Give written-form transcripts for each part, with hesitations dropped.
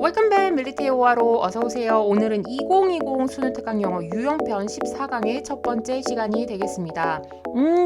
Welcome back 밀리테오와로 어서오세요. 오늘은 2020 수능특강 영어 유형편 14강의 첫 번째 시간이 되겠습니다.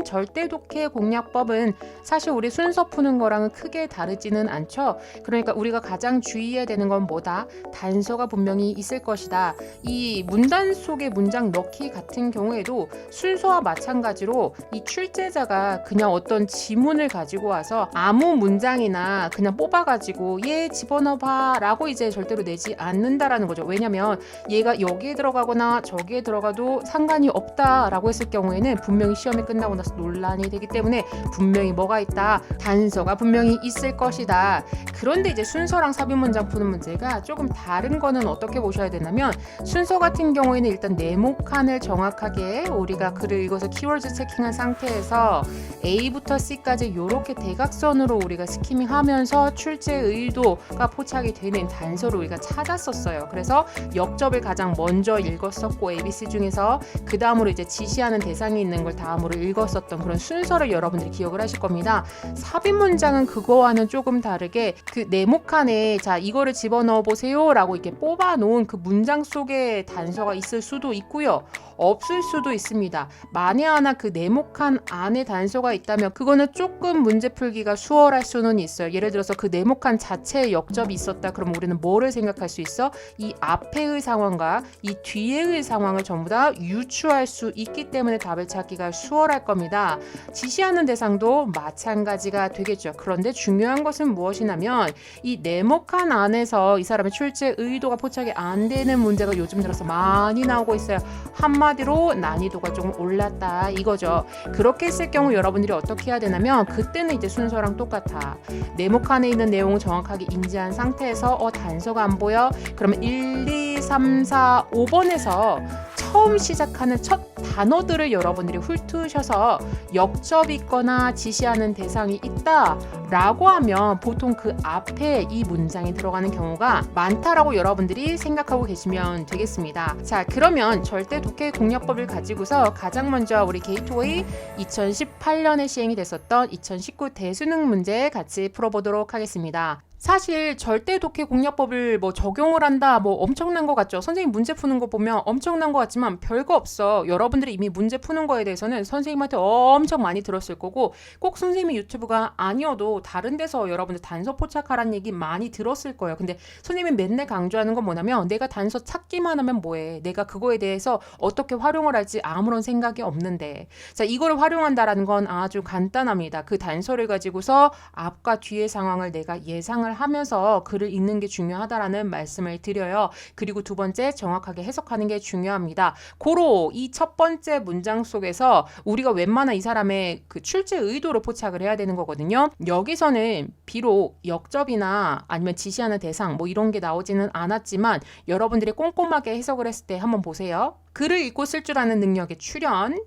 절대 독해 공략법은 사실 우리 순서 푸는 거랑은 크게 다르지는 않죠. 그러니까 우리가 가장 주의해야 되는 건 뭐다? 단서가 분명히 있을 것이다. 이 문단 속의 문장 넣기 같은 경우에도 순서와 마찬가지로 이 출제자가 그냥 어떤 지문을 가지고 와서 아무 문장이나 그냥 뽑아가지고 얘 집어넣어봐 라고 이제 절대로 내지 않는다라는 거죠. 왜냐면 얘가 여기에 들어가거나 저기에 들어가도 상관이 없다라고 했을 경우에는 분명히 시험이 끝나고 나서 논란이 되기 때문에 분명히 뭐가 있다? 단서가 분명히 있을 것이다. 그런데 이제 순서랑 삽입문장 푸는 문제가 조금 다른 거는 어떻게 보셔야 되냐면 순서 같은 경우에는 일단 네모칸을 정확하게 우리가 글을 읽어서 키워드 체킹한 상태에서 A부터 C까지 이렇게 대각선으로 우리가 스키밍 하면서 출제 의도가 포착이 되는 단서를 우리가 찾았었어요. 그래서 역접을 가장 먼저 읽었었고 ABC 중에서 그 다음으로 이제 지시하는 대상이 있는 걸 다음으로 읽었었던 그런 순서를 여러분들이 기억을 하실 겁니다. 삽입 문장은 그거와는 조금 다르게 그 네모칸에 자 이거를 집어넣어 보세요 라고 이렇게 뽑아 놓은 그 문장 속에 단서가 있을 수도 있고요. 없을 수도 있습니다. 만에 하나 그 네모칸 안에 단서가 있다면 그거는 조금 문제 풀기가 수월할 수는 있어요. 예를 들어서 그 네모칸 자체에 역접이 있었다. 그럼 우리는 뭐를 생각할 수 있어? 이 앞에의 상황과 이 뒤에의 상황을 전부 다 유추할 수 있기 때문에 답을 찾기가 수월할 겁니다. 지시하는 대상도 마찬가지가 되겠죠. 그런데 중요한 것은 무엇이냐면 이 네모칸 안에서 이 사람의 출제 의도가 포착이 안 되는 문제가 요즘 들어서 많이 나오고 있어요. 한마디로 난이도가 조금 올랐다 이거죠. 그렇게 했을 경우 여러분들이 어떻게 해야 되냐면 그때는 이제 순서랑 똑같아. 네모칸에 있는 내용을 정확하게 인지한 상태에서 단서가 안 보여? 그러면 1, 2, 3, 4, 5번에서 처음 시작하는 첫 단어들을 여러분들이 훑으셔서 역접이 있거나 지시하는 대상이 있다 라고 하면 보통 그 앞에 이 문장이 들어가는 경우가 많다라고 여러분들이 생각하고 계시면 되겠습니다. 자, 그러면 절대 독해 공략법을 가지고서 가장 먼저 우리 게이트웨이 2018년에 시행이 됐었던 2019 대수능 문제 같이 풀어보도록 하겠습니다. 사실 절대 독해 공략법을 적용을 한다 엄청난 것 같죠. 선생님 문제 푸는 거 보면 엄청난 것 같지만 별거 없어. 여러분들이 이미 문제 푸는 거에 대해서는 선생님한테 엄청 많이 들었을 거고 꼭 선생님의 유튜브가 아니어도 다른 데서 여러분들 단서 포착하라는 얘기 많이 들었을 거예요. 근데 선생님이 맨날 강조하는 건 뭐냐면 내가 단서 찾기만 하면 뭐해. 내가 그거에 대해서 어떻게 활용을 할지 아무런 생각이 없는데 자 이거를 활용한다라는 건 아주 간단합니다. 그 단서를 가지고서 앞과 뒤의 상황을 내가 예상을 하면서 글을 읽는 게 중요하다라는 말씀을 드려요. 그리고 두 번째 정확하게 해석하는 게 중요합니다. 고로 이 첫 번째 문장 속에서 우리가 웬만한 이 사람의 그 출제 의도를 포착을 해야 되는 거거든요. 여기서는 비록 역접이나 아니면 지시하는 대상 이런 게 나오지는 않았지만 여러분들이 꼼꼼하게 해석을 했을 때 한번 보세요. 글을 읽고 쓸 줄 아는 능력의 출현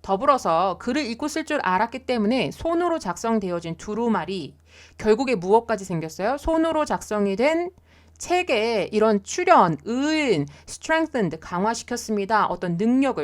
더불어서 글을 읽고 쓸 줄 알았기 때문에 손으로 작성되어진 두루마리 결국에 무엇까지 생겼어요? 손으로 작성이 된 책에 이런 출현, 은, strengthened, 강화시켰습니다. 어떤 능력?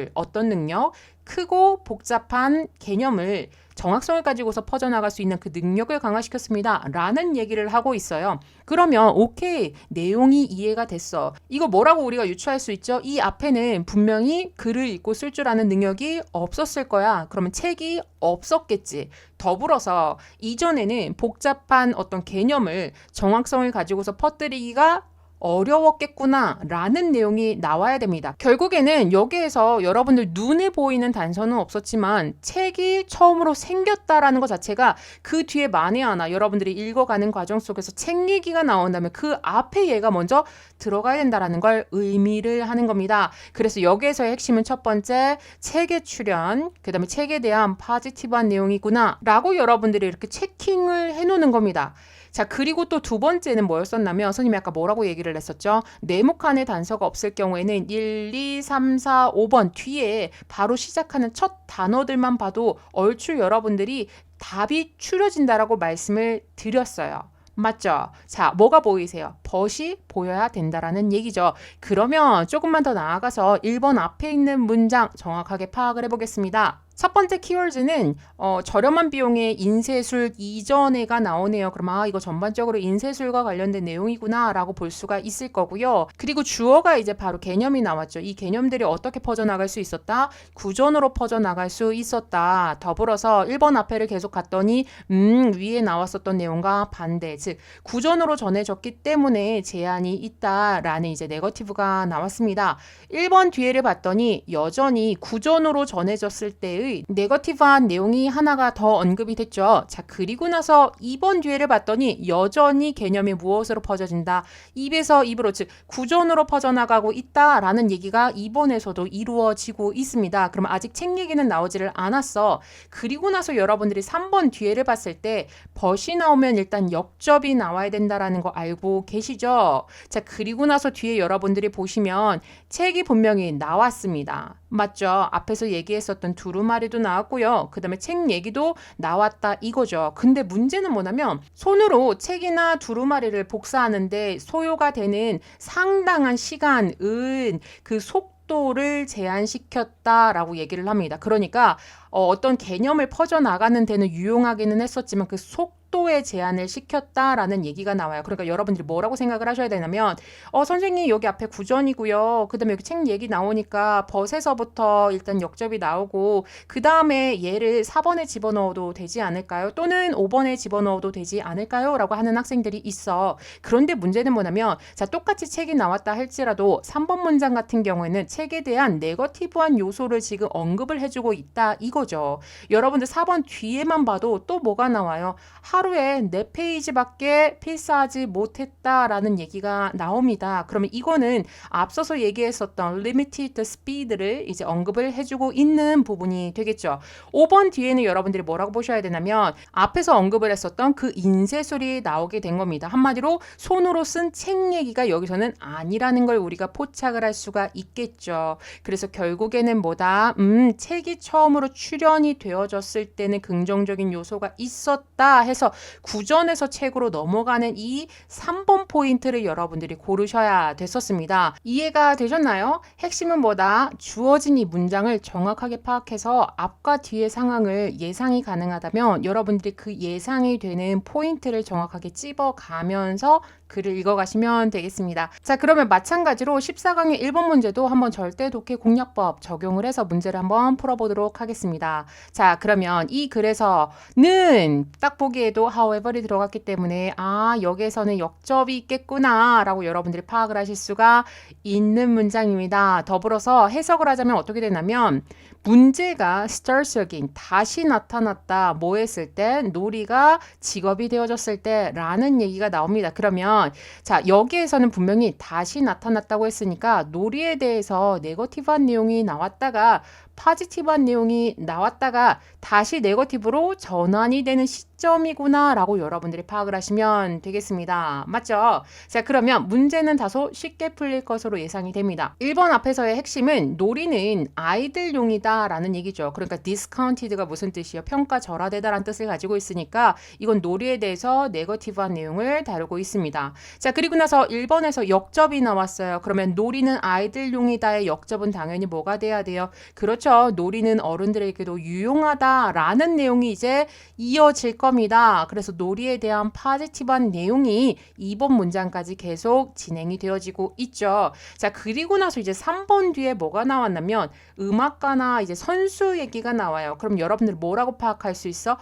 크고 복잡한 개념을 정확성을 가지고서 퍼져나갈 수 있는 그 능력을 강화시켰습니다. 라는 얘기를 하고 있어요. 그러면 오케이, 내용이 이해가 됐어. 이거 뭐라고 우리가 유추할 수 있죠? 이 앞에는 분명히 글을 읽고 쓸 줄 아는 능력이 없었을 거야. 그러면 책이 없었겠지. 더불어서 이전에는 복잡한 어떤 개념을 정확성을 가지고서 퍼뜨리기가 어려웠겠구나 라는 내용이 나와야 됩니다. 결국에는 여기에서 여러분들 눈에 보이는 단서는 없었지만 책이 처음으로 생겼다라는 것 자체가 그 뒤에 만에 하나 여러분들이 읽어가는 과정 속에서 책 얘기가 나온다면 그 앞에 얘가 먼저 들어가야 된다라는 걸 의미를 하는 겁니다. 그래서 여기에서의 핵심은 첫 번째 책의 출현, 그 다음에 책에 대한 포지티브한 내용이구나 라고 여러분들이 이렇게 체킹을 해놓는 겁니다. 자, 그리고 또 두 번째는 뭐였었냐면 선생님이 아까 뭐라고 얘기를 했었죠? 네모칸에 단서가 없을 경우에는 1, 2, 3, 4, 5번 뒤에 바로 시작하는 첫 단어들만 봐도 얼추 여러분들이 답이 추려진다라고 말씀을 드렸어요. 맞죠? 자, 뭐가 보이세요? 벗이 보여야 된다라는 얘기죠. 그러면 조금만 더 나아가서 1번 앞에 있는 문장 정확하게 파악을 해보겠습니다. 첫 번째 키워드는 저렴한 비용의 인쇄술 이전에가 나오네요. 그럼 이거 전반적으로 인쇄술과 관련된 내용이구나 라고 볼 수가 있을 거고요. 그리고 주어가 이제 바로 개념이 나왔죠. 이 개념들이 어떻게 퍼져나갈 수 있었다? 구전으로 퍼져나갈 수 있었다. 더불어서 1번 앞에를 계속 갔더니 위에 나왔었던 내용과 반대, 즉 구전으로 전해졌기 때문에 제한이 있다라는 이제 네거티브가 나왔습니다. 1번 뒤에를 봤더니 여전히 구전으로 전해졌을 때의 네거티브한 내용이 하나가 더 언급이 됐죠. 자, 그리고 나서 2번 뒤에를 봤더니 여전히 개념이 무엇으로 퍼져진다? 입에서 입으로, 즉 구전으로 퍼져나가고 있다라는 얘기가 2번에서도 이루어지고 있습니다. 그럼 아직 책 얘기는 나오지를 않았어. 그리고 나서 여러분들이 3번 뒤에를 봤을 때 벗이 나오면 일단 역접이 나와야 된다라는 거 알고 계시죠? 자, 그리고 나서 뒤에 여러분들이 보시면 책이 분명히 나왔습니다. 맞죠? 앞에서 얘기했었던 두루마리도 나왔고요. 그 다음에 책 얘기도 나왔다 이거죠. 근데 문제는 뭐냐면 손으로 책이나 두루마리를 복사하는데 소요가 되는 상당한 시간은 그 속도를 제한시켰다라고 얘기를 합니다. 그러니까 어떤 개념을 퍼져나가는 데는 유용하기는 했었지만 그 속도에 제한을 시켰다라는 얘기가 나와요. 그러니까 여러분들이 뭐라고 생각을 하셔야 되냐면 선생님 여기 앞에 구전이고요. 그 다음에 여기 책 얘기 나오니까 벗에서부터 일단 역접이 나오고 그 다음에 얘를 4번에 집어넣어도 되지 않을까요? 또는 5번에 집어넣어도 되지 않을까요? 라고 하는 학생들이 있어. 그런데 문제는 뭐냐면 자, 똑같이 책이 나왔다 할지라도 3번 문장 같은 경우에는 책에 대한 네거티브한 요소를 지금 언급을 해주고 있다 이거죠. 여러분들 4번 뒤에만 봐도 또 뭐가 나와요? 하루에 4페이지밖에 필사하지 못했다라는 얘기가 나옵니다. 그러면 이거는 앞서서 얘기했었던 limited speed를 이제 언급을 해주고 있는 부분이 되겠죠. 5번 뒤에는 여러분들이 뭐라고 보셔야 되냐면 앞에서 언급을 했었던 그 인쇄술이 나오게 된 겁니다. 한마디로 손으로 쓴 책 얘기가 여기서는 아니라는 걸 우리가 포착을 할 수가 있겠죠. 그래서 결국에는 뭐다? 책이 처음으로 출연이 되어졌을 때는 긍정적인 요소가 있었다 해서 구전에서 책으로 넘어가는 이 3번 포인트를 여러분들이 고르셔야 됐었습니다. 이해가 되셨나요? 핵심은 뭐다? 주어진 이 문장을 정확하게 파악해서 앞과 뒤의 상황을 예상이 가능하다면 여러분들이 그 예상이 되는 포인트를 정확하게 찝어가면서 글을 읽어가시면 되겠습니다. 자, 그러면 마찬가지로 14강의 1번 문제도 한번 절대 독해 공략법 적용을 해서 문제를 한번 풀어보도록 하겠습니다. 자, 그러면 이 글에서는 딱 보기에도 however이 들어갔기 때문에 여기에서는 역접이 있겠구나 라고 여러분들이 파악을 하실 수가 있는 문장입니다. 더불어서 해석을 하자면 어떻게 되냐면 문제가 starts again, 다시 나타났다. 뭐 했을 때? 놀이가 직업이 되어졌을 때 라는 얘기가 나옵니다. 그러면 자, 여기에서는 분명히 다시 나타났다고 했으니까 놀이에 대해서 네거티브한 내용이 나왔다가 포지티브한 내용이 나왔다가 다시 네거티브로 전환이 되는 시점이구나 라고 여러분들이 파악을 하시면 되겠습니다. 맞죠? 자, 그러면 문제는 다소 쉽게 풀릴 것으로 예상이 됩니다. 1번 앞에서의 핵심은 놀이는 아이들용이다 라는 얘기죠. 그러니까 discounted가 무슨 뜻이에요? 평가절하되다 라는 뜻을 가지고 있으니까 이건 놀이에 대해서 네거티브한 내용을 다루고 있습니다. 자, 그리고 나서 1번에서 역접이 나왔어요. 그러면 놀이는 아이들용이다의 역접은 당연히 뭐가 돼야 돼요? 그렇죠. 놀이는 어른들에게도 유용하다라는 내용이 이제 이어질 겁니다. 그래서 놀이에 대한 포지티브한 내용이 2번 문장까지 계속 진행이 되어지고 있죠. 자, 그리고 나서 이제 3번 뒤에 뭐가 나왔냐면 음악가나 이제 선수 얘기가 나와요. 그럼 여러분들 뭐라고 파악할 수 있어?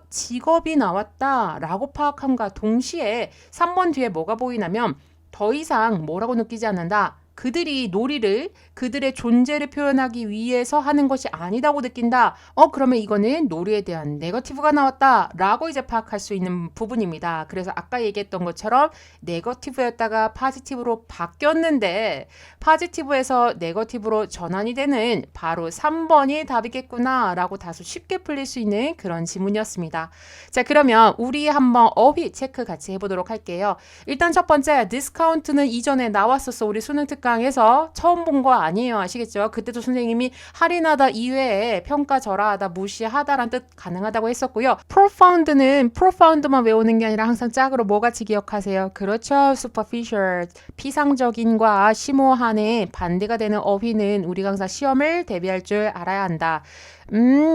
직업이 나왔다라고 파악함과 동시에 3번 뒤에 뭐가 보이냐면 더 이상 뭐라고 느끼지 않는다. 그들이 놀이를 그들의 존재를 표현하기 위해서 하는 것이 아니다고 느낀다. 그러면 이거는 놀이에 대한 네거티브가 나왔다 라고 이제 파악할 수 있는 부분입니다. 그래서 아까 얘기했던 것처럼 네거티브였다가 포지티브로 바뀌었는데 포지티브에서 네거티브로 전환이 되는 바로 3번이 답이겠구나 라고 다소 쉽게 풀릴 수 있는 그런 지문이었습니다. 자, 그러면 우리 한번 어휘 체크 같이 해보도록 할게요. 일단 첫 번째, 디스카운트는 이전에 나왔었어. 우리 수능 특강에서 처음 본 거 아니에요. 아시겠죠? 그때도 선생님이 할인하다 이외에 평가절하하다, 무시하다라는 뜻 가능하다고 했었고요. profound는 profound만 외우는 게 아니라 항상 짝으로 뭐 같이 기억하세요? 그렇죠. superficial, 피상적인과 심오한의 반대가 되는 어휘는 우리 강사 시험을 대비할 줄 알아야 한다.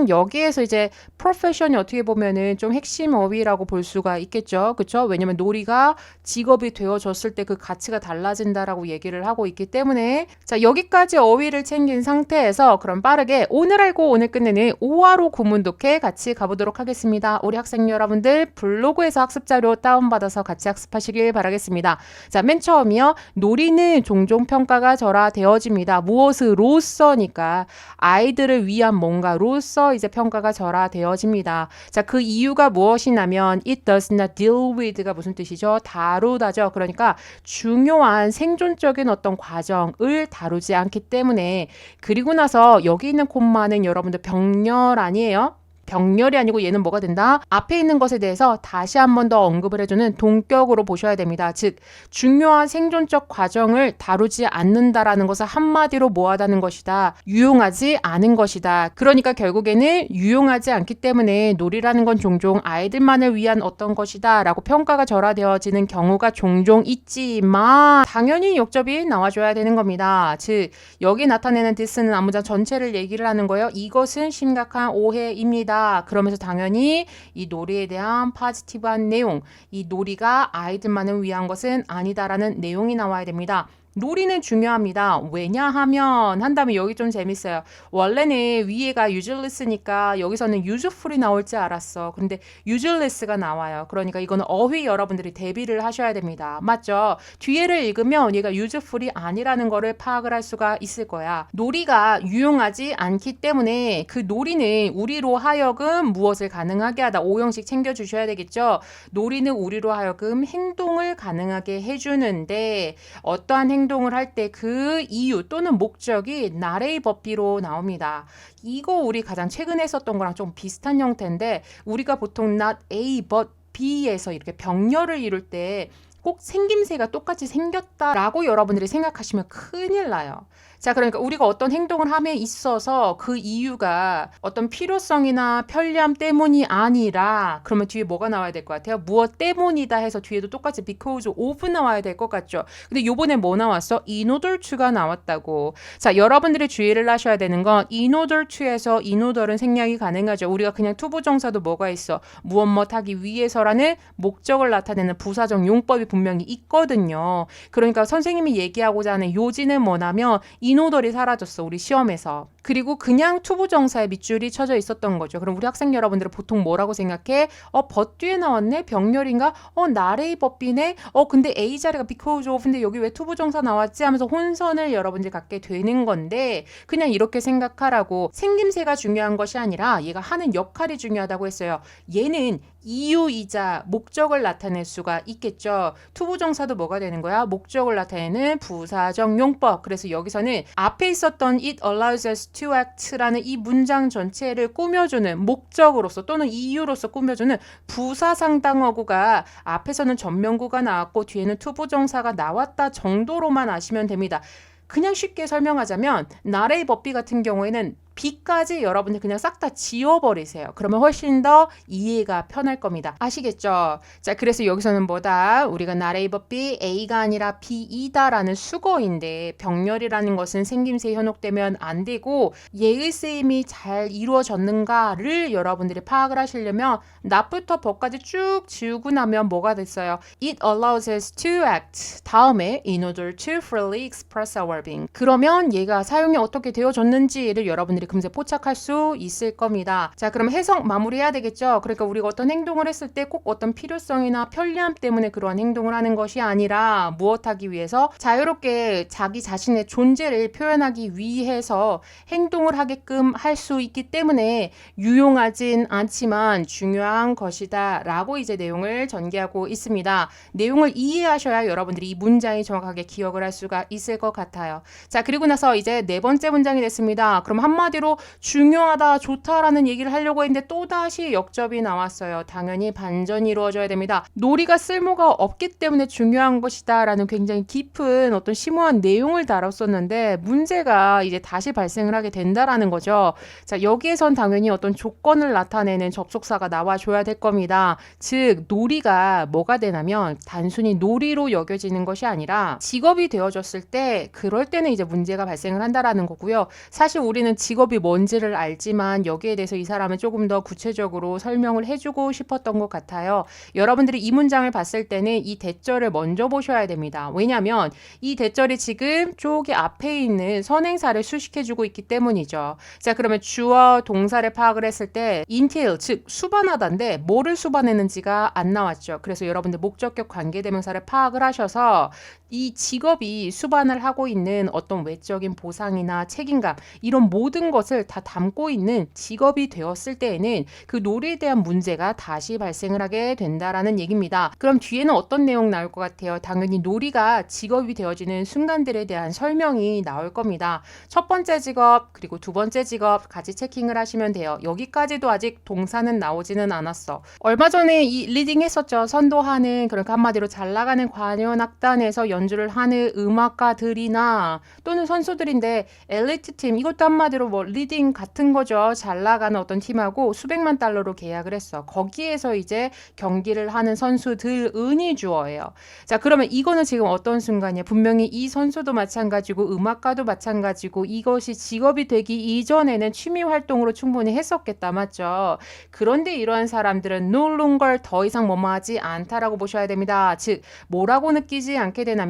여기에서 이제 profession이 어떻게 보면은 좀 핵심 어휘라고 볼 수가 있겠죠. 그쵸? 왜냐면 놀이가 직업이 되어졌을 때 그 가치가 달라진다라고 얘기를 하고 있기 때문에 자, 여기까지 어휘를 챙긴 상태에서 그럼 빠르게 오늘 알고 오늘 끝내는 5화로 구문 독해 같이 가보도록 하겠습니다. 우리 학생 여러분들 블로그에서 학습 자료 다운받아서 같이 학습하시길 바라겠습니다. 자, 맨 처음이요. 놀이는 종종 평가가 절하되어집니다. 무엇으로써니까 아이들을 위한 뭔가로서 이제 평가가 절하되어집니다. 자, 그 이유가 무엇이냐면 it does not deal with가 무슨 뜻이죠? 다루다죠. 그러니까 중요한 생존적인 어떤 과정을 다루지 않기 때문에 그리고 나서 여기 있는 콤마는 여러분들 병렬 아니에요? 병렬이 아니고 얘는 뭐가 된다? 앞에 있는 것에 대해서 다시 한 번 더 언급을 해주는 동격으로 보셔야 됩니다. 즉 중요한 생존적 과정을 다루지 않는다라는 것을 한마디로 뭐하다는 것이다. 유용하지 않은 것이다. 그러니까 결국에는 유용하지 않기 때문에 놀이라는 건 종종 아이들만을 위한 어떤 것이다 라고 평가가 절하되어지는 경우가 종종 있지만 당연히 역접이 나와줘야 되는 겁니다. 즉 여기 나타내는 this는 안문장 전체를 얘기를 하는 거예요. 이것은 심각한 오해입니다. 그러면서 당연히 이 놀이에 대한 포지티브한 내용, 이 놀이가 아이들만을 위한 것은 아니다라는 내용이 나와야 됩니다. 놀이는 중요합니다. 왜냐하면 한다면 여기 좀 재밌어요. 원래는 위에가 useless니까 여기서는 useful이 나올지 알았어. 근데 useless가 나와요. 그러니까 이거는 어휘 여러분들이 대비를 하셔야 됩니다. 맞죠? 뒤에를 읽으면 얘가 useful이 아니라는 거를 파악을 할 수가 있을 거야. 놀이가 유용하지 않기 때문에 그 놀이는 우리로 하여금 무엇을 가능하게 하다. 5형식 챙겨주셔야 되겠죠? 놀이는 우리로 하여금 행동을 가능하게 해주는데 어떠한 행동을 할 때 그 이유 또는 목적이 not A but B로 나옵니다. 이거 우리 가장 최근에 썼던 거랑 좀 비슷한 형태인데 우리가 보통 not A but B에서 이렇게 병렬을 이룰 때 꼭 생김새가 똑같이 생겼다라고 여러분들이 생각하시면 큰일 나요. 자, 그러니까 우리가 어떤 행동을 함에 있어서 그 이유가 어떤 필요성이나 편리함 때문이 아니라 그러면 뒤에 뭐가 나와야 될 것 같아요? 무엇 때문이다 해서 뒤에도 똑같이 because of 나와야 될 것 같죠? 근데 요번에 뭐 나왔어? in order to가 나왔다고. 자, 여러분들이 주의를 하셔야 되는 건 in order to에서 in order은 생략이 가능하죠. 우리가 그냥 투부정사도 뭐가 있어? 무엇 하기 위해서라는 목적을 나타내는 부사적 용법이 분명히 있거든요. 그러니까 선생님이 얘기하고자 하는 요지는 뭐냐면 인오더리 사라졌어. 우리 시험에서. 그리고 그냥 투부정사에 밑줄이 쳐져 있었던 거죠. 그럼 우리 학생 여러분들은 보통 뭐라고 생각해? 벗 뒤에 나왔네? 병렬인가? 나레이 법비네? 근데 A 자리가 because of 근데 여기 왜 투부정사 나왔지? 하면서 혼선을 여러분들이 갖게 되는 건데 그냥 이렇게 생각하라고 생김새가 중요한 것이 아니라 얘가 하는 역할이 중요하다고 했어요. 얘는 이유이자 목적을 나타낼 수가 있겠죠. 투부정사도 뭐가 되는 거야? 목적을 나타내는 부사적 용법. 그래서 여기서는 앞에 있었던 it allows us to act라는 이 문장 전체를 꾸며주는 목적으로서 또는 이유로서 꾸며주는 부사상당어구가 앞에서는 전면구가 나왔고 뒤에는 투부정사가 나왔다 정도로만 아시면 됩니다. 그냥 쉽게 설명하자면 나레이 법비 같은 경우에는 B까지 여러분들 그냥 싹 다 지워버리세요. 그러면 훨씬 더 이해가 편할 겁니다. 아시겠죠? 자, 그래서 여기서는 뭐다? 우리가 not A but B, A가 아니라 B이다라는 수거인데 병렬이라는 것은 생김새에 현혹되면 안 되고 예의 쓰임이 잘 이루어졌는가를 여러분들이 파악을 하시려면 not부터 법까지 쭉 지우고 나면 뭐가 됐어요? It allows us to act. 다음에 in order to freely express our being. 그러면 얘가 사용이 어떻게 되어졌는지를 여러분들이 금세 포착할 수 있을 겁니다. 자, 그럼 해석 마무리해야 되겠죠? 그러니까 우리가 어떤 행동을 했을 때 꼭 어떤 필요성이나 편리함 때문에 그러한 행동을 하는 것이 아니라 무엇하기 위해서 자유롭게 자기 자신의 존재를 표현하기 위해서 행동을 하게끔 할 수 있기 때문에 유용하진 않지만 중요한 것이다 라고 이제 내용을 전개하고 있습니다. 내용을 이해하셔야 여러분들이 이 문장이 정확하게 기억을 할 수가 있을 것 같아요. 자, 그리고 나서 이제 네 번째 문장이 됐습니다. 그럼 한마디로 중요하다, 좋다라는 얘기를 하려고 했는데 또다시 역접이 나왔어요. 당연히 반전이 이루어져야 됩니다. 놀이가 쓸모가 없기 때문에 중요한 것이다 라는 굉장히 깊은 어떤 심오한 내용을 다뤘었는데 문제가 이제 다시 발생을 하게 된다라는 거죠. 자, 여기에선 당연히 어떤 조건을 나타내는 접속사가 나와줘야 될 겁니다. 즉 놀이가 뭐가 되냐면 단순히 놀이로 여겨지는 것이 아니라 직업이 되어졌을 때 그럴 때는 이제 문제가 발생을 한다라는 거고요. 사실 우리는 직업 직업이 뭔지를 알지만 여기에 대해서 이 사람은 조금 더 구체적으로 설명을 해주고 싶었던 것 같아요. 여러분들이 이 문장을 봤을 때는 이 대절을 먼저 보셔야 됩니다. 왜냐하면 이 대절이 지금 저기 앞에 있는 선행사를 수식해주고 있기 때문이죠. 자, 그러면 주어 동사를 파악을 했을 때 until, 즉 수반하다인데 뭐를 수반했는지가 안 나왔죠. 그래서 여러분들 목적격 관계대명사를 파악을 하셔서 이 직업이 수반을 하고 있는 어떤 외적인 보상이나 책임감 이런 모든 것을 다 담고 있는 직업이 되었을 때에는 그 놀이에 대한 문제가 다시 발생을 하게 된다라는 얘기입니다. 그럼 뒤에는 어떤 내용 나올 것 같아요? 당연히 놀이가 직업이 되어지는 순간들에 대한 설명이 나올 겁니다. 첫 번째 직업 그리고 두 번째 직업 같이 체킹을 하시면 돼요. 여기까지도 아직 동사는 나오지는 않았어. 얼마 전에 이 리딩 했었죠. 선도하는, 그러니까 한마디로 잘 나가는 관현악단에서 연주를 하는 음악가들이나 또는 선수들인데 엘리트 팀, 이것도 한마디로 뭐 리딩 같은 거죠. 잘 나가는 어떤 팀하고 수백만 달러로 계약을 했어. 거기에서 이제 경기를 하는 선수들은이 주어예요. 자, 그러면 이거는 지금 어떤 순간이야? 분명히 이 선수도 마찬가지고 음악가도 마찬가지고 이것이 직업이 되기 이전에는 취미 활동으로 충분히 했었겠다, 맞죠? 그런데 이러한 사람들은 no longer 더 이상 뭐뭐 하지 않다라고 보셔야 됩니다. 즉 뭐라고 느끼지 않게 되냐면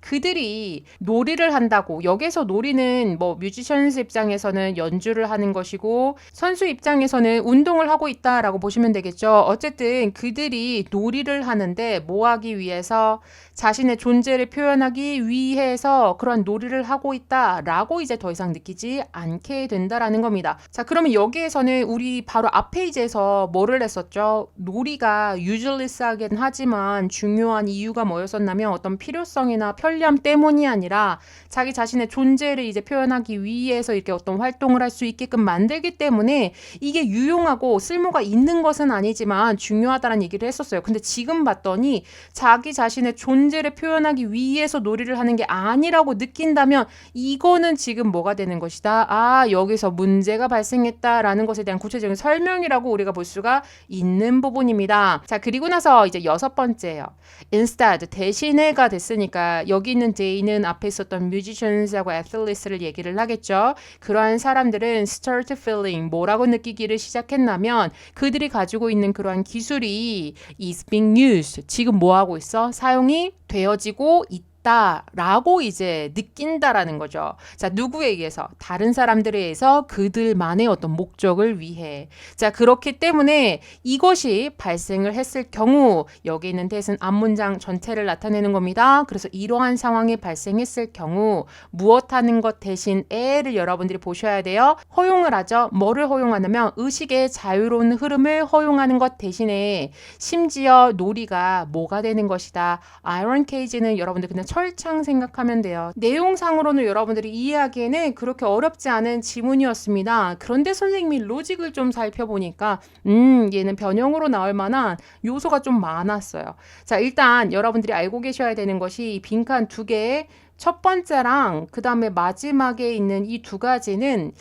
그들이 놀이를 한다고, 여기서 놀이는 뭐 뮤지션스 입장에서는 연주를 하는 것이고 선수 입장에서는 운동을 하고 있다라고 보시면 되겠죠. 어쨌든 그들이 놀이를 하는데 뭐 하기 위해서? 자신의 존재를 표현하기 위해서 그런 놀이를 하고 있다라고 이제 더 이상 느끼지 않게 된다라는 겁니다. 자, 그러면 여기에서는 우리 바로 앞 페이지에서 뭐를 했었죠? 놀이가 useless하긴 하지만 중요한 이유가 뭐였었냐면 어떤 필요성이나 편리함 때문이 아니라 자기 자신의 존재를 이제 표현하기 위해서 이렇게 어떤 활동을 할 수 있게끔 만들기 때문에 이게 유용하고 쓸모가 있는 것은 아니지만 중요하다는 얘기를 했었어요. 근데 지금 봤더니 자기 자신의 존재를 표현하기 위해서 놀이를 하는 게 아니라고 느낀다면 이거는 지금 뭐가 되는 것이다? 아, 여기서 문제가 발생했다라는 것에 대한 구체적인 설명이라고 우리가 볼 수가 있는 부분입니다. 자, 그리고 나서 이제 여섯 번째예요. instead, 대신에가 됐으니까 여기 있는 they는 앞에 있었던 musicians하고 athletes를 얘기를 하겠죠. 그러한 사람들은 start feeling, 뭐라고 느끼기를 시작했냐면 그들이 가지고 있는 그러한 기술이 is being used, 지금 뭐 하고 있어? 사용이 되어지고 있다 라고 이제 느낀다라는 거죠. 자, 누구에 의해서? 다른 사람들에 의해서 그들만의 어떤 목적을 위해. 자, 그렇기 때문에 이것이 발생을 했을 경우, 여기 있는 that은 앞문장 전체를 나타내는 겁니다. 그래서 이러한 상황이 발생했을 경우 무엇하는 것 대신에를 여러분들이 보셔야 돼요. 허용을 하죠. 뭐를 허용하냐면 의식의 자유로운 흐름을 허용하는 것 대신에 심지어 놀이가 뭐가 되는 것이다. 아이런 케이지는 여러분들 그냥 철창 생각하면 돼요. 내용상으로는 여러분들이 이해하기에는 그렇게 어렵지 않은 지문이었습니다. 그런데 선생님이 로직을 좀 살펴보니까 얘는 변형으로 나올 만한 요소가 좀 많았어요. 자, 일단 여러분들이 알고 계셔야 되는 것이 빈칸 두 개의 첫 번째랑 그 다음에 마지막에 있는 이 두 가지는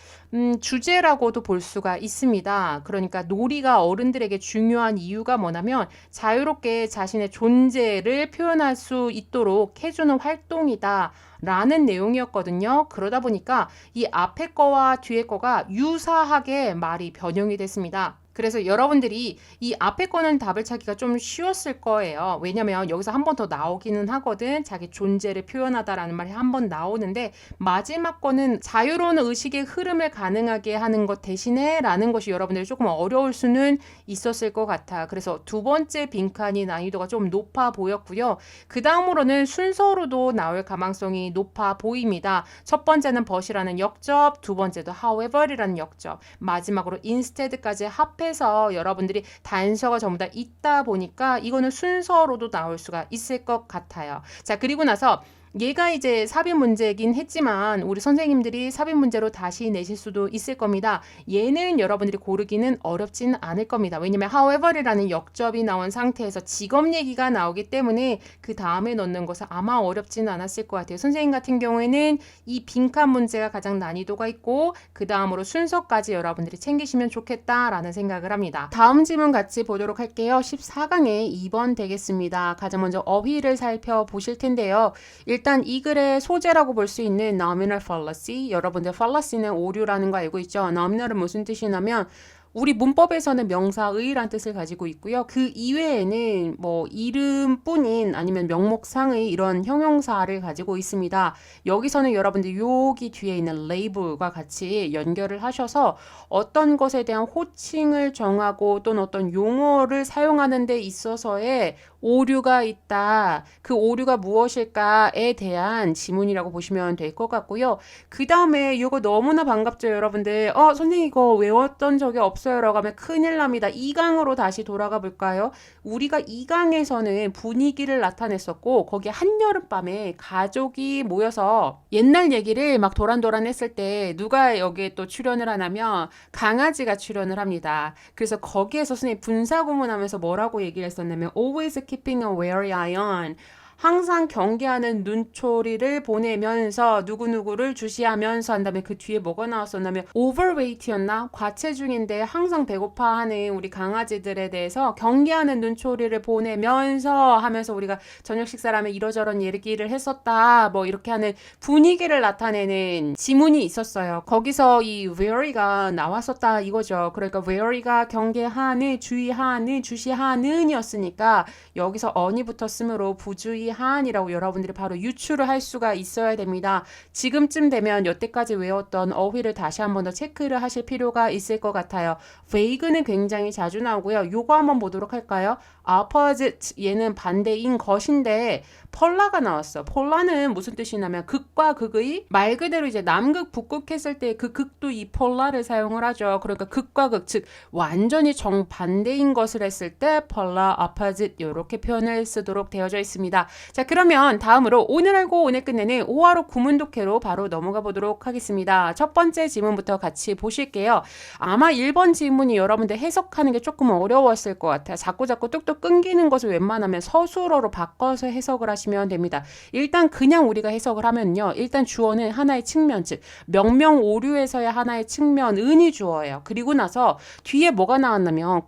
주제라고도 볼 수가 있습니다. 그러니까 놀이가 어른들에게 중요한 이유가 뭐냐면 자유롭게 자신의 존재를 표현할 수 있도록 해주는 활동이다 라는 내용이었거든요. 그러다 보니까 이 앞에 거와 뒤에 거가 유사하게 말이 변형이 됐습니다. 그래서 여러분들이 이 앞에 거는 답을 찾기가 좀 쉬웠을 거예요. 왜냐면 여기서 한 번 더 나오기는 하거든. 자기 존재를 표현하다라는 말이 한 번 나오는데 마지막 거는 자유로운 의식의 흐름을 가능하게 하는 것 대신에 라는 것이 여러분들이 조금 어려울 수는 있었을 것 같아. 그래서 두 번째 빈칸이 난이도가 좀 높아 보였고요. 그 다음으로는 순서로도 나올 가망성이 높아 보입니다. 첫 번째는 but이라는 역접, 두 번째도 however이라는 역접, 마지막으로 instead까지 합해서 여러분들이 단서가 전부 다 있다 보니까 이거는 순서로도 나올 수가 있을 것 같아요. 자, 그리고 나서 얘가 이제 삽입 문제이긴 했지만 우리 선생님들이 삽입 문제로 다시 내실 수도 있을 겁니다. 얘는 여러분들이 고르기는 어렵진 않을 겁니다. 왜냐면 however이라는 역접이 나온 상태에서 직업 얘기가 나오기 때문에 그 다음에 넣는 것은 아마 어렵진 않았을 것 같아요. 선생님 같은 경우에는 이 빈칸 문제가 가장 난이도가 있고 그 다음으로 순서까지 여러분들이 챙기시면 좋겠다라는 생각을 합니다. 다음 질문 같이 보도록 할게요. 14강의 2번 되겠습니다. 가장 먼저 어휘를 살펴보실 텐데요. 일단 일단 이 글의 소재라고 볼 수 있는 nominal fallacy, 여러분들 fallacy는 오류라는 거 알고 있죠? nominal은 무슨 뜻이냐면 우리 문법에서는 명사의란 뜻을 가지고 있고요. 그 이외에는 뭐 이름뿐인 아니면 명목상의 이런 형용사를 가지고 있습니다. 여기서는 여러분들 여기 뒤에 있는 label과 같이 연결을 하셔서 어떤 것에 대한 호칭을 정하고 또는 어떤 용어를 사용하는 데 있어서의 오류가 있다. 그 오류가 무엇일까에 대한 지문이라고 보시면 될 것 같고요. 그 다음에 이거 너무나 반갑죠, 여러분들. 선생님 이거 외웠던 적이 없어요 라고 하면 큰일 납니다. 2강으로 다시 돌아가 볼까요? 우리가 2강에서는 분위기를 나타냈었고 거기에 한여름밤에 가족이 모여서 옛날 얘기를 막 도란도란 했을 때 누가 여기에 또 출연을 하냐면 강아지가 출연을 합니다. 그래서 거기에서 선생님 분사구문하면서 뭐라고 얘기를 했었냐면 always keeping a wary eye on, 항상 경계하는 눈초리를 보내면서 누구누구를 주시하면서 한 다음에 그 뒤에 뭐가 나왔었냐면 overweight였나? 과체중인데 항상 배고파하는 우리 강아지들에 대해서 경계하는 눈초리를 보내면서 하면서 우리가 저녁 식사라면 이러저런 얘기를 했었다. 뭐 이렇게 하는 분위기를 나타내는 지문이 있었어요. 거기서 이 wary가 나왔었다 이거죠. 그러니까 wary가 경계하는, 주의하는, 주시하는 이었으니까 여기서 on이 붙었으므로 부주의 한이라고 여러분들이 바로 유추를 할 수가 있어야 됩니다. 지금쯤 되면 여태까지 외웠던 어휘를 다시 한 번 더 체크를 하실 필요가 있을 것 같아요. vague는 굉장히 자주 나오고요. 요거 한번 보도록 할까요? opposite, 얘는 반대인 것인데 폴라가 나왔어. 폴라는 무슨 뜻이냐면 극과 극의, 말 그대로 이제 남극, 북극 했을 때 그 극도 이 폴라를 사용을 하죠. 그러니까 극과 극, 즉 완전히 정반대인 것을 했을 때 폴라, opposite 이렇게 표현을 쓰도록 되어져 있습니다. 자, 그러면 다음으로 오늘 알고 오늘 끝내는 5화로 구문독해로 바로 넘어가 보도록 하겠습니다. 첫 번째 지문부터 같이 보실게요. 아마 1번 지문이 여러분들 해석하는 게 조금 어려웠을 것 같아요. 자꾸 뚝뚝 끊기는 것을 웬만하면 서술어로 바꿔서 해석을 하시면 됩니다. 일단 그냥 우리가 해석을 하면요. 일단 주어는 하나의 측면, 즉 명명오류에서의 하나의 측면, 은이 주어예요. 그리고 나서 뒤에 뭐가 나왔냐면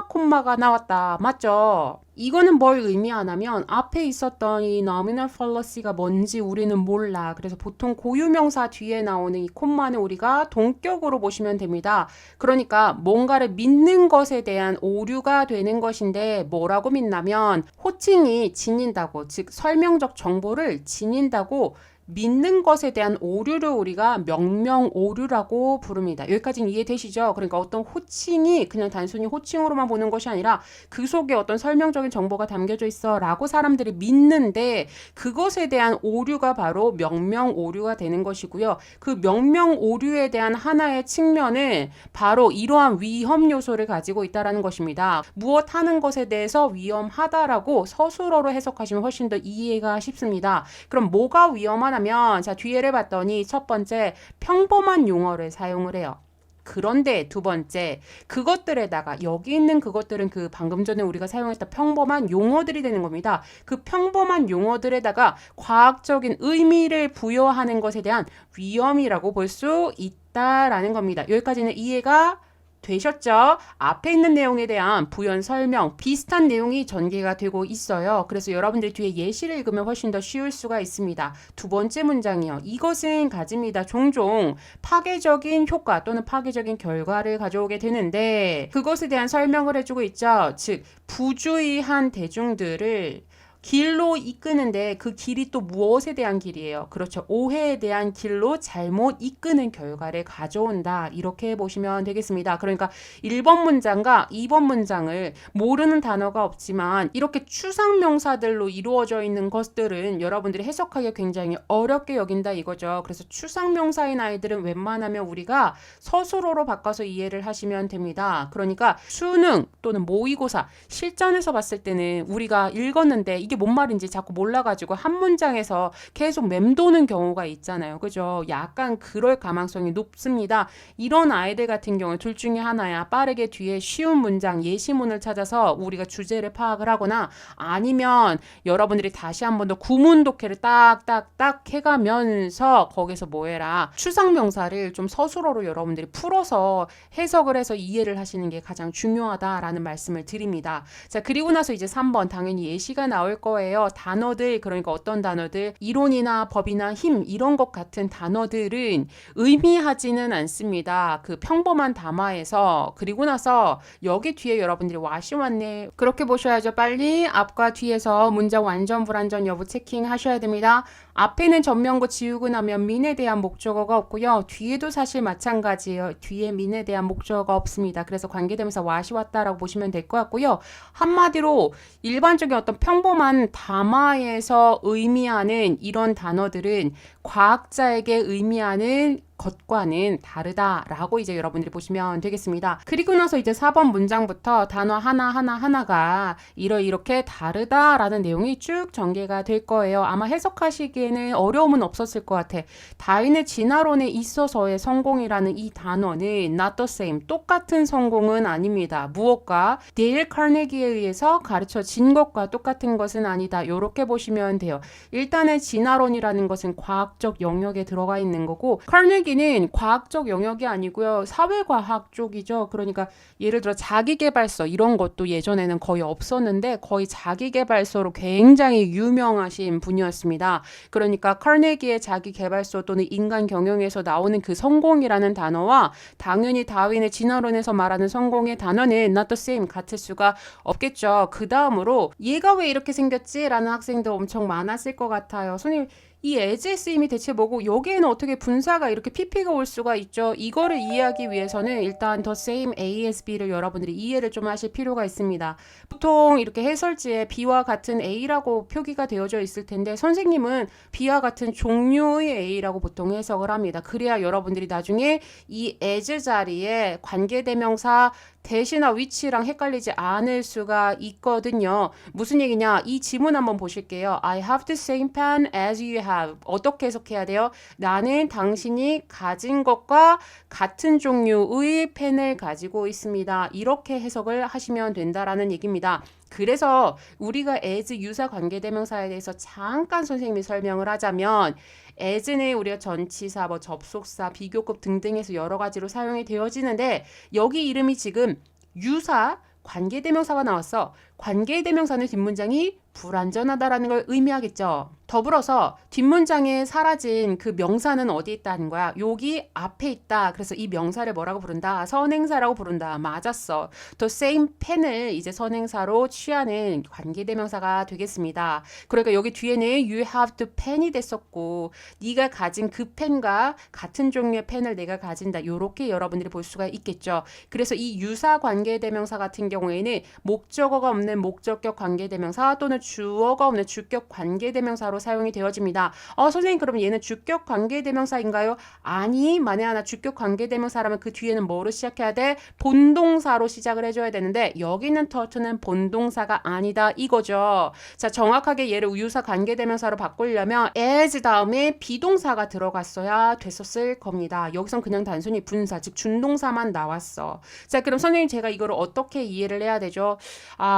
콤마가 나왔다. 맞죠? 이거는 뭘 의미하냐면 앞에 있었던 이 nominal fallacy가 뭔지 우리는 몰라. 그래서 보통 고유명사 뒤에 나오는 이 콤마는 우리가 동격으로 보시면 됩니다. 그러니까 뭔가를 믿는 것에 대한 오류가 되는 것인데 뭐라고 믿냐면 호칭이 지닌다고, 즉 설명적 정보를 지닌다고 믿는 것에 대한 오류를 우리가 명명오류라고 부릅니다. 여기까지는 이해되시죠? 그러니까 어떤 호칭이 그냥 단순히 호칭으로만 보는 것이 아니라 그 속에 어떤 설명적인 정보가 담겨져 있어 라고 사람들이 믿는데 그것에 대한 오류가 바로 명명오류가 되는 것이고요. 그 명명오류에 대한 하나의 측면은 바로 이러한 위험 요소를 가지고 있다는 것입니다. 무엇 하는 것에 대해서 위험하다라고 서술어로 해석하시면 훨씬 더 이해가 쉽습니다. 그럼 뭐가 위험하냐면 자, 뒤에를 봤더니 첫 번째 평범한 용어를 사용을 해요. 그런데 두 번째 그것들에다가 여기 있는 그것들은 그 방금 전에 우리가 사용했던 평범한 용어들이 되는 겁니다. 그 평범한 용어들에다가 과학적인 의미를 부여하는 것에 대한 위험이라고 볼 수 있다라는 겁니다. 여기까지는 이해가 되셨죠? 앞에 있는 내용에 대한 부연 설명, 비슷한 내용이 전개가 되고 있어요. 그래서 여러분들 뒤에 예시를 읽으면 훨씬 더 쉬울 수가 있습니다. 두 번째 문장이요. 이것은 가집니다. 종종 파괴적인 효과 또는 파괴적인 결과를 가져오게 되는데 그것에 대한 설명을 해주고 있죠. 즉 부주의한 대중들을 길로 이끄는데 그 길이 또 무엇에 대한 길이에요? 그렇죠. 오해에 대한 길로 잘못 이끄는 결과를 가져온다. 이렇게 보시면 되겠습니다. 그러니까 1번 문장과 2번 문장을 모르는 단어가 없지만 이렇게 추상명사들로 이루어져 있는 것들은 여러분들이 해석하기 굉장히 어렵게 여긴다 이거죠. 그래서 추상명사인 아이들은 웬만하면 우리가 서술어로 바꿔서 이해를 하시면 됩니다. 그러니까 수능 또는 모의고사 실전에서 봤을 때는 우리가 읽었는데 이게 뭔 말인지 자꾸 몰라가지고 한 문장에서 계속 맴도는 경우가 있잖아요. 그죠? 약간 그럴 가능성이 높습니다. 이런 아이들 같은 경우 둘 중에 하나야. 빠르게 뒤에 쉬운 문장, 예시문을 찾아서 우리가 주제를 파악을 하거나 아니면 여러분들이 다시 한 번 더 구문독해를 딱딱딱 해가면서 거기서 뭐 해라. 추상명사를 좀 서술어로 여러분들이 풀어서 해석을 해서 이해를 하시는 게 가장 중요하다라는 말씀을 드립니다. 자, 그리고 나서 이제 3번 당연히 예시가 나올 거예요. 단어들, 그러니까 어떤 단어들, 이론이나 법이나 힘 이런 것 같은 단어들은 의미하지는 않습니다. 그 평범한 담화에서. 그리고 나서 여기 뒤에 여러분들이 와시 왔네, 그렇게 보셔야죠. 빨리 앞과 뒤에서 문장 완전 불완전 여부 체킹하셔야 됩니다. 앞에는 전명구 지우고 나면 민에 대한 목적어가 없고요. 뒤에도 사실 마찬가지예요. 뒤에 민에 대한 목적어가 없습니다. 그래서 관계대명사 와시 왔다라고 보시면 될 것 같고요. 한마디로 일반적인 어떤 평범한 담화에서 의미하는 이런 단어들은 과학자에게 의미하는 것과는 다르다라고 이제 여러분들이 보시면 되겠습니다. 그리고 나서 이제 4번 문장부터 단어 하나가 이렇게 다르다라는 내용이 쭉 전개가 될 거예요. 아마 해석하시기에는 어려움은 없었을 것 같아. 다윈의 진화론에 있어서의 성공이라는 이 단어는 not the same, 똑같은 성공은 아닙니다. 무엇과? 데일 카네기에 의해서 가르쳐진 것과 똑같은 것은 아니다. 이렇게 보시면 돼요. 일단은 진화론이라는 것은 과학적 영역에 들어가 있는 거고, 카네기는 과학적 영역이 아니고요. 사회과학 쪽이죠. 그러니까 예를 들어 자기계발서 이런 것도 예전에는 거의 없었는데 거의 자기계발서로 굉장히 유명하신 분이었습니다. 그러니까 카네기의 자기계발서 또는 인간 경영에서 나오는 그 성공이라는 단어와 당연히 다윈의 진화론에서 말하는 성공의 단어는 not the same, 같을 수가 없겠죠. 그 다음으로 얘가 왜 이렇게 생겼지? 라는 학생도 엄청 많았을 것 같아요. 선생님, 이 as의 쓰임이 대체 뭐고 여기에는 어떻게 분사가 이렇게 pp가 올 수가 있죠? 이거를 이해하기 위해서는 일단 the same a as b를 여러분들이 이해를 좀 하실 필요가 있습니다. 보통 이렇게 해설지에 b와 같은 a라고 표기가 되어져 있을 텐데 선생님은 b와 같은 종류의 a라고 보통 해석을 합니다. 그래야 여러분들이 나중에 이 as 자리에 관계대명사 대시나 위치랑 헷갈리지 않을 수가 있거든요. 무슨 얘기냐? 이 지문 한번 보실게요. I have the same pen as you have. 어떻게 해석해야 돼요? 나는 당신이 가진 것과 같은 종류의 펜을 가지고 있습니다. 이렇게 해석을 하시면 된다라는 얘기입니다. 그래서 우리가 as 유사 관계대명사에 대해서 잠깐 선생님이 설명을 하자면 as는 우리가 전치사, 접속사, 비교급 등등에서 여러 가지로 사용이 되어지는데 여기 이름이 지금 유사 관계대명사가 나왔어. 관계대명사는 뒷문장이 불완전하다라는 걸 의미하겠죠. 더불어서 뒷문장에 사라진 그 명사는 어디 있다는 거야? 여기 앞에 있다. 그래서 이 명사를 뭐라고 부른다? 선행사라고 부른다. 맞았어. The same pen을 이제 선행사로 취하는 관계대명사가 되겠습니다. 그러니까 여기 뒤에는 you have the pen이 됐었고 네가 가진 그 펜과 같은 종류의 펜을 내가 가진다. 이렇게 여러분들이 볼 수가 있겠죠. 그래서 이 유사 관계대명사 같은 경우에는 목적어가 없는 목적격 관계대명사 또는 주어가 없는 주격 관계대명사로 사용이 되어집니다. 선생님, 그럼 얘는 주격 관계대명사인가요? 아니, 만에 하나 주격 관계대명사라면 그 뒤에는 뭐로 시작해야 돼? 본동사로 시작을 해줘야 되는데 여기는 터트는 본동사가 아니다 이거죠. 자, 정확하게 얘를 유사 관계대명사로 바꾸려면 as 다음에 비동사가 들어갔어야 됐었을 겁니다. 여기선 그냥 단순히 분사, 즉 준동사만 나왔어. 자, 그럼 선생님, 제가 이거를 어떻게 이해를 해야 되죠?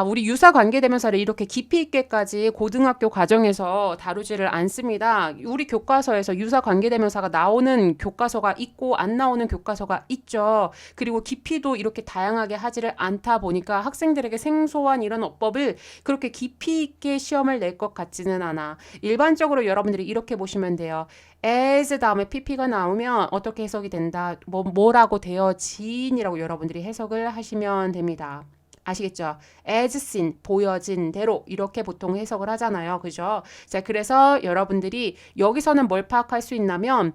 우리 유사 관계대명사를 이렇게 깊이 있게까지 고등학교 과정에서 다루지를 않습니다. 우리 교과서에서 유사 관계대명사가 나오는 교과서가 있고 안 나오는 교과서가 있죠. 그리고 깊이도 이렇게 다양하게 하지를 않다 보니까 학생들에게 생소한 이런 어법을 그렇게 깊이 있게 시험을 낼 것 같지는 않아. 일반적으로 여러분들이 이렇게 보시면 돼요. as 다음에 pp가 나오면 어떻게 해석이 된다? 뭐라고 되어진이라고 여러분들이 해석을 하시면 됩니다. 아시겠죠? as seen, 보여진 대로 이렇게 보통 해석을 하잖아요. 그죠? 자, 그래서 여러분들이 여기서는 뭘 파악할 수 있냐면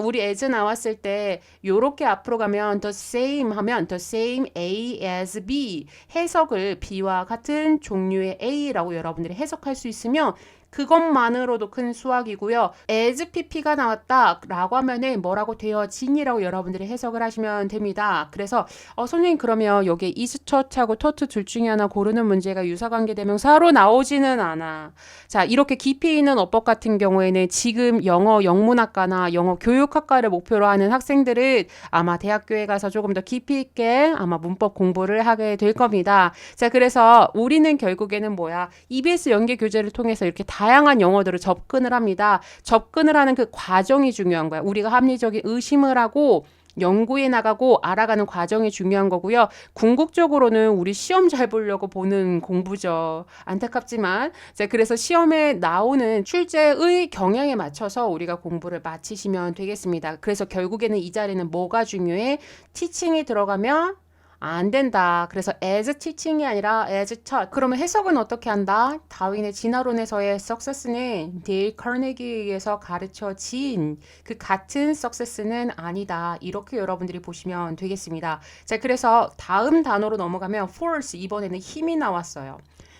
우리 as 나왔을 때 요렇게 앞으로 가면 the same 하면 the same A as B 해석을 B와 같은 종류의 A라고 여러분들이 해석할 수 있으면 그것만으로도 큰 수학이고요. as pp가 나왔다 라고 하면은 뭐라고 되어진이라고 여러분들이 해석을 하시면 됩니다. 그래서 선생님, 그러면 여기 is touch하고 taught 둘 중에 하나 고르는 문제가 유사관계대명사로 나오지는 않아. 자, 이렇게 깊이 있는 어법 같은 경우에는 지금 영어 영문학과나 영어 교육학과를 목표로 하는 학생들은 아마 대학교에 가서 조금 더 깊이 있게 아마 문법 공부를 하게 될 겁니다. 자, 그래서 우리는 결국에는 뭐야? EBS 연계 교재를 통해서 이렇게 다양한 영어들을 접근을 합니다. 접근을 하는 그 과정이 중요한 거야. 우리가 합리적인 의심을 하고 연구해 나가고 알아가는 과정이 중요한 거고요. 궁극적으로는 우리 시험 잘 보려고 보는 공부죠. 안타깝지만 자, 그래서 시험에 나오는 출제의 경향에 맞춰서 우리가 공부를 마치시면 되겠습니다. 그래서 결국에는 이 자리는 뭐가 중요해? 티칭이 들어가면 안 된다. 그래서 as teaching이 아니라 as taught. 그러면 해석은 어떻게 한다? 다윈의 진화론에서의 success는 데일 카네기에 의해서 가르쳐진 그 같은 success는 아니다. 이렇게 여러분들이 보시면 되겠습니다. 자, 그래서 다음 단어로 넘어가면 force. 이번에는 힘이 나왔어요.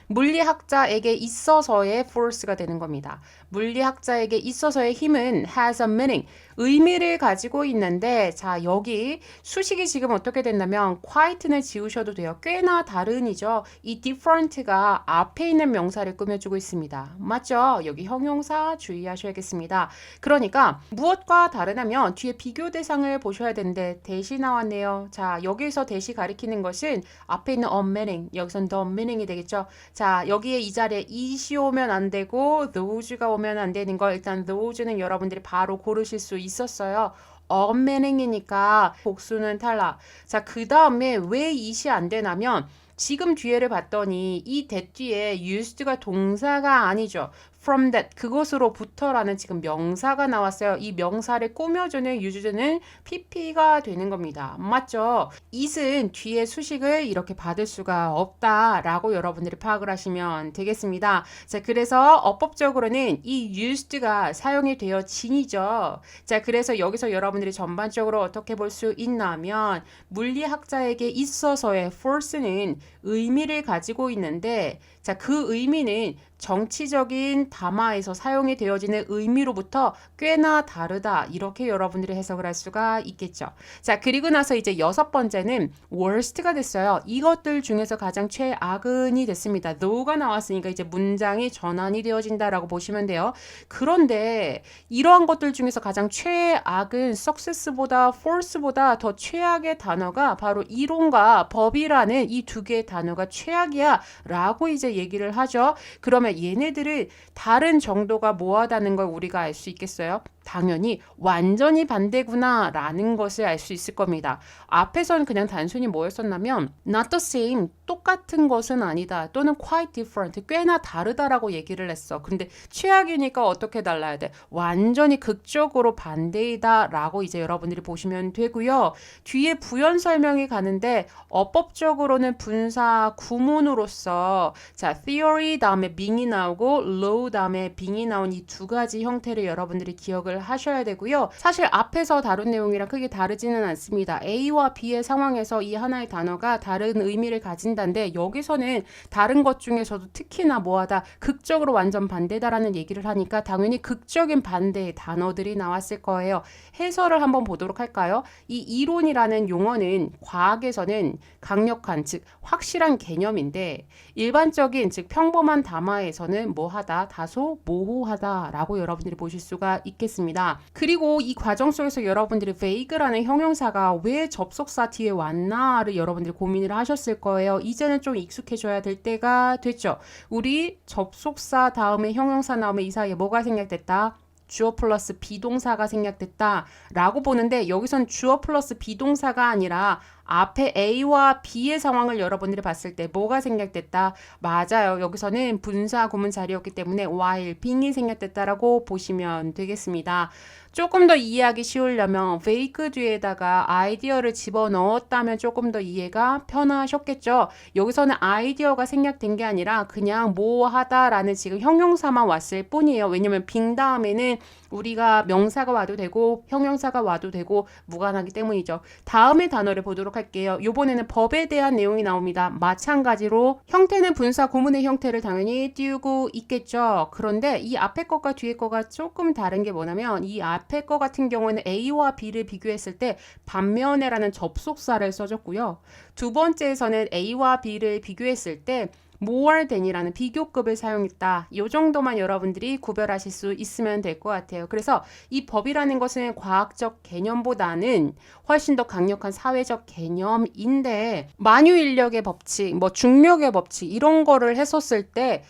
물리학자에게 있어서의 force가 되는 겁니다. 물리학자에게 있어서의 힘은 has a meaning, 의미를 가지고 있는데 자, 여기 수식이 지금 어떻게 된다면 quite는 지우셔도 돼요. 꽤나 다른이죠. 이 different가 앞에 있는 명사를 꾸며주고 있습니다. 맞죠? 여기 형용사 주의하셔야겠습니다. 그러니까 무엇과 다르냐면 뒤에 비교 대상을 보셔야 되는데 대시 나왔네요. 자, 여기서 대시 가리키는 것은 앞에 있는 a meaning, 여기선 the meaning이 되겠죠. 자, 여기에 이 자리에 it이 오면 안 되고 those가 오면 안 되는 거 일단 those는 여러분들이 바로 고르실 수 있었어요. 언매닝이니까 복수는 탈락. 자, 그 다음에 왜 it이 안 되냐면 지금 뒤에를 봤더니 이 that 뒤에 used가 동사가 아니죠. from that 그것으로부터라는 지금 명사가 나왔어요. 이 명사를 꾸며주는 use는 pp가 되는 겁니다. 맞죠? it은 뒤에 수식을 이렇게 받을 수가 없다라고 여러분들이 파악을 하시면 되겠습니다. 자, 그래서 어법적으로는 이 used가 사용이 되어진이죠. 자, 그래서 여기서 여러분들이 전반적으로 어떻게 볼 수 있냐면 물리학자에게 있어서의 force는 의미를 가지고 있는데 자, 그 의미는 정치적인 담화에서 사용이 되어지는 의미로부터 꽤나 다르다. 이렇게 여러분들이 해석을 할 수가 있겠죠. 자, 그리고 나서 이제 여섯 번째는 worst가 됐어요. 이것들 중에서 가장 최악은이 됐습니다. though가 나왔으니까 이제 문장이 전환이 되어진다라고 보시면 돼요. 그런데 이러한 것들 중에서 가장 최악은 success보다 false보다 더 최악의 단어가 바로 이론과 법이라는 이 두 개의 단어가 최악이야 라고 이제 얘기를 하죠. 그러면 얘네들을 다른 정도가 뭐하다는 걸 우리가 알 수 있겠어요? 당연히 완전히 반대구나 라는 것을 알 수 있을 겁니다. 앞에서는 그냥 단순히 뭐였었냐면 not the same, 똑같은 것은 아니다 또는 quite different, 꽤나 다르다라고 얘기를 했어. 근데 최악이니까 어떻게 달라야 돼? 완전히 극적으로 반대이다 라고 이제 여러분들이 보시면 되고요. 뒤에 부연 설명이 가는데 어법적으로는 분사 구문으로서 자, theory 다음에 being이 나오고 law 다음에 being이 나온 이 두 가지 형태를 여러분들이 기억을 하셔야 되고요. 사실 앞에서 다룬 내용이랑 크게 다르지는 않습니다. A와 B의 상황에서 이 하나의 단어가 다른 의미를 가진다는데 여기서는 다른 것 중에서도 특히나 뭐하다 극적으로 완전 반대다라는 얘기를 하니까 당연히 극적인 반대의 단어들이 나왔을 거예요. 해설을 한번 보도록 할까요? 이 이론이라는 용어는 과학에서는 강력한 즉 확실한 개념인데 일반적인 즉 평범한 담화에서는 뭐하다 다소 모호하다라고 여러분들이 보실 수가 있겠습니다. 그리고 이 과정 속에서 여러분들이 vague라는 형용사가 왜 접속사 뒤에 왔나를 여러분들이 고민을 하셨을 거예요. 이제는 좀 익숙해져야 될 때가 됐죠. 우리 접속사 다음에 형용사 나오면 이 사이에 뭐가 생략됐다? 주어 플러스 비동사가 생략됐다 라고 보는데 여기선 주어 플러스 비동사가 아니라 앞에 A와 B의 상황을 여러분들이 봤을 때 뭐가 생략됐다? 맞아요. 여기서는 분사 구문 자리였기 때문에 while being이 생략됐다라고 보시면 되겠습니다. 조금 더 이해하기 쉬우려면 fake 뒤에다가 아이디어를 집어넣었다면 조금 더 이해가 편하셨겠죠. 여기서는 아이디어가 생략된 게 아니라 그냥 뭐하다라는 지금 형용사만 왔을 뿐이에요. 왜냐면 being 다음에는 우리가 명사가 와도 되고 형용사가 와도 되고 무관하기 때문이죠. 다음의 단어를 보도록 할게요. 이번에는 법에 대한 내용이 나옵니다. 마찬가지로 형태는 분사 구문의 형태를 당연히 띄우고 있겠죠. 그런데 이 앞에 것과 뒤에 거가 조금 다른 게 뭐냐면 이 앞에 거 같은 경우에는 A와 B를 비교했을 때 반면에라는 접속사를 써줬고요. 두 번째에서는 A와 B를 비교했을 때 more than이라는 비교급을 사용했다. 이 정도만 여러분들이 구별하실 수 있으면 될 것 같아요. 그래서 이 법이라는 것은 과학적 개념보다는 훨씬 더 강력한 사회적 개념인데 만유인력의 법칙, 뭐 중력의 법칙 이런 거를 했었을 때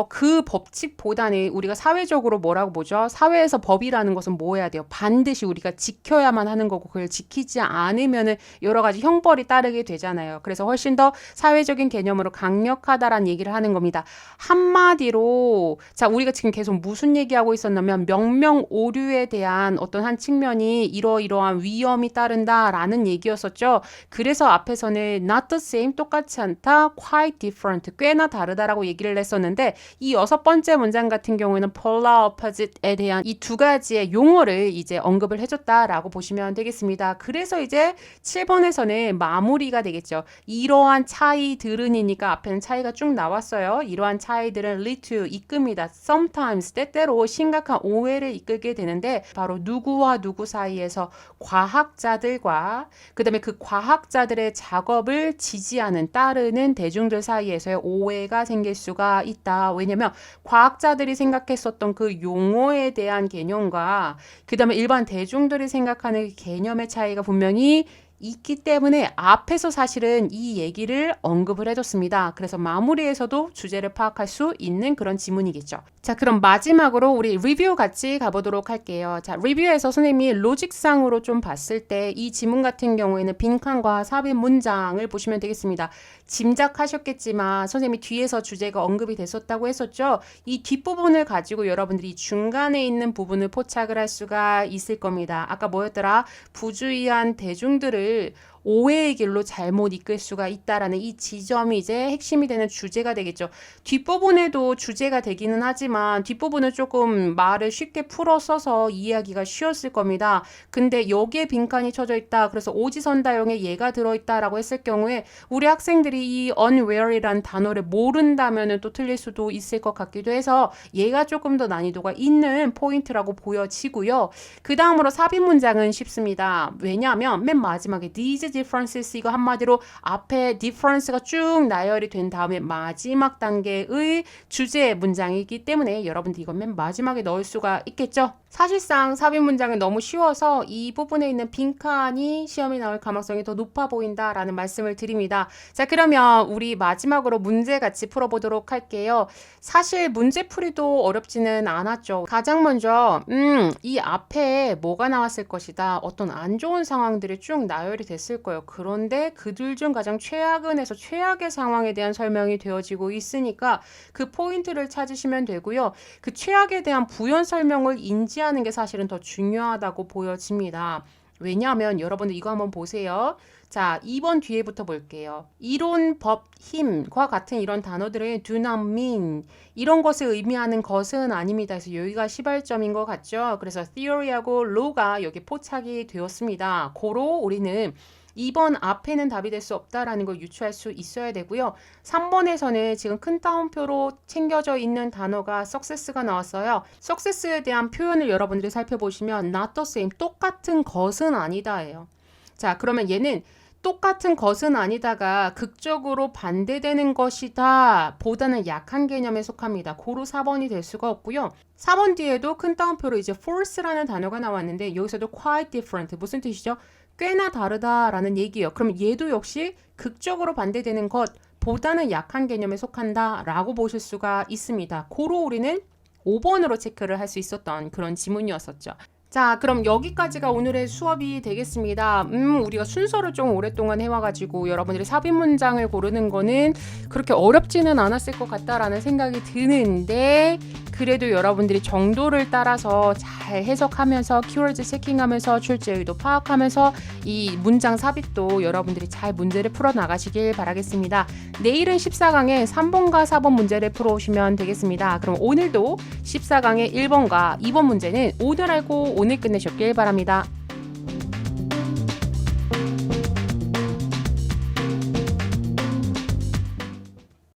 그 법칙보다는 우리가 사회적으로 뭐라고 보죠? 사회에서 법이라는 것은 뭐 해야 돼요? 반드시 우리가 지켜야만 하는 거고 그걸 지키지 않으면은 여러 가지 형벌이 따르게 되잖아요. 그래서 훨씬 더 사회적인 개념으로 강력하다라는 얘기를 하는 겁니다. 한마디로 자, 우리가 지금 계속 무슨 얘기하고 있었냐면 명명오류에 대한 어떤 한 측면이 이러이러한 위험이 따른다라는 얘기였었죠. 그래서 앞에서는 not the same, 똑같지 않다, quite different, 꽤나 다르다라고 얘기를 했었는데 이 6번째 문장 같은 경우에는 polar opposite에 대한 이 두 가지의 용어를 이제 언급을 해줬다라고 보시면 되겠습니다. 그래서 이제 7번에서는 마무리가 되겠죠. 이러한 차이들은이니까 앞에는 차이가 쭉 나왔어요. 이러한 차이들은 lead to, 이끕니다. sometimes, 때때로 심각한 오해를 이끌게 되는데 바로 누구와 누구 사이에서 과학자들과 그 다음에 그 과학자들의 작업을 지지하는 따르는 대중들 사이에서의 오해가 생길 수가 있다. 왜냐면 과학자들이 생각했었던 그 용어에 대한 개념과 그 다음에 일반 대중들이 생각하는 개념의 차이가 분명히 있기 때문에 앞에서 사실은 이 얘기를 언급을 해줬습니다. 그래서 마무리에서도 주제를 파악할 수 있는 그런 지문이겠죠. 자, 그럼 마지막으로 우리 리뷰 같이 가보도록 할게요. 자, 리뷰에서 선생님이 로직상으로 좀 봤을 때 이 지문 같은 경우에는 빈칸과 삽입 문장을 보시면 되겠습니다. 짐작하셨겠지만 선생님이 뒤에서 주제가 언급이 됐었다고 했었죠. 이 뒷부분을 가지고 여러분들이 중간에 있는 부분을 포착을 할 수가 있을 겁니다. 아까 뭐였더라? 부주의한 대중들을 오해의 길로 잘못 이끌 수가 있다라는 이 지점이 이제 핵심이 되는 주제가 되겠죠. 뒷부분에도 주제가 되기는 하지만 뒷부분은 조금 말을 쉽게 풀어 써서 이해하기가 쉬웠을 겁니다. 근데 여기에 빈칸이 쳐져 있다. 그래서 오지선다용에 얘가 들어있다라고 했을 경우에 우리 학생들이 이 unware이라는 단어를 모른다면 또 틀릴 수도 있을 것 같기도 해서 얘가 조금 더 난이도가 있는 포인트라고 보여지고요. 그 다음으로 삽입 문장은 쉽습니다. 왜냐하면 맨 마지막에 these differences, 이거 한마디로 앞에 difference가 쭉 나열이 된 다음에 마지막 단계의 주제 문장이기 때문에 여러분들 이건 맨 마지막에 넣을 수가 있겠죠. 사실상 삽입 문장은 너무 쉬워서 이 부분에 있는 빈칸이 시험에 나올 가능성이 더 높아 보인다라는 말씀을 드립니다. 자, 그러면 우리 마지막으로 문제 같이 풀어보도록 할게요. 사실 문제풀이도 어렵지는 않았죠. 가장 먼저 이 앞에 뭐가 나왔을 것이다. 어떤 안 좋은 상황들이 쭉 나열이 됐을 거예요. 그런데 그들 중 가장 최악은에서 최악의 상황에 대한 설명이 되어지고 있으니까 그 포인트를 찾으시면 되고요. 그 최악에 대한 부연 설명을 인지하는 게 사실은 더 중요하다고 보여집니다. 왜냐하면 여러분들 이거 한번 보세요. 자, 2번 뒤에부터 볼게요. 이론, 법, 힘과 같은 이런 단어들은 do not mean, 이런 것을 의미하는 것은 아닙니다. 그래서 여기가 시발점인 것 같죠? 그래서 theory하고 law가 여기 포착이 되었습니다. 고로 우리는 2번 앞에는 답이 될 수 없다라는 걸 유추할 수 있어야 되고요. 3번에서는 지금 큰 따옴표로 챙겨져 있는 단어가 success가 나왔어요. success에 대한 표현을 여러분들이 살펴보시면 not the same, 똑같은 것은 아니다예요. 자, 그러면 얘는 똑같은 것은 아니다가 극적으로 반대되는 것이다 보다는 약한 개념에 속합니다. 고로 4번이 될 수가 없고요. 4번 뒤에도 큰 따옴표로 이제 false라는 단어가 나왔는데 여기서도 quite different, 무슨 뜻이죠? 꽤나 다르다라는 얘기예요. 그럼 얘도 역시 극적으로 반대되는 것보다는 약한 개념에 속한다라고 보실 수가 있습니다. 고로 우리는 5번으로 체크를 할 수 있었던 그런 지문이었었죠. 자, 그럼 여기까지가 오늘의 수업이 되겠습니다. 우리가 순서를 좀 오랫동안 해와가지고 여러분들이 삽입 문장을 고르는 거는 그렇게 어렵지는 않았을 것 같다라는 생각이 드는데 그래도 여러분들이 정도를 따라서 잘 해석하면서 키워드 체킹하면서 출제의도 파악하면서 이 문장 삽입도 여러분들이 잘 문제를 풀어나가시길 바라겠습니다. 내일은 14강에 3번과 4번 문제를 풀어오시면 되겠습니다. 그럼 오늘도 14강의 1번과 2번 문제는 오늘 알고 오늘 끝내셨길 바랍니다.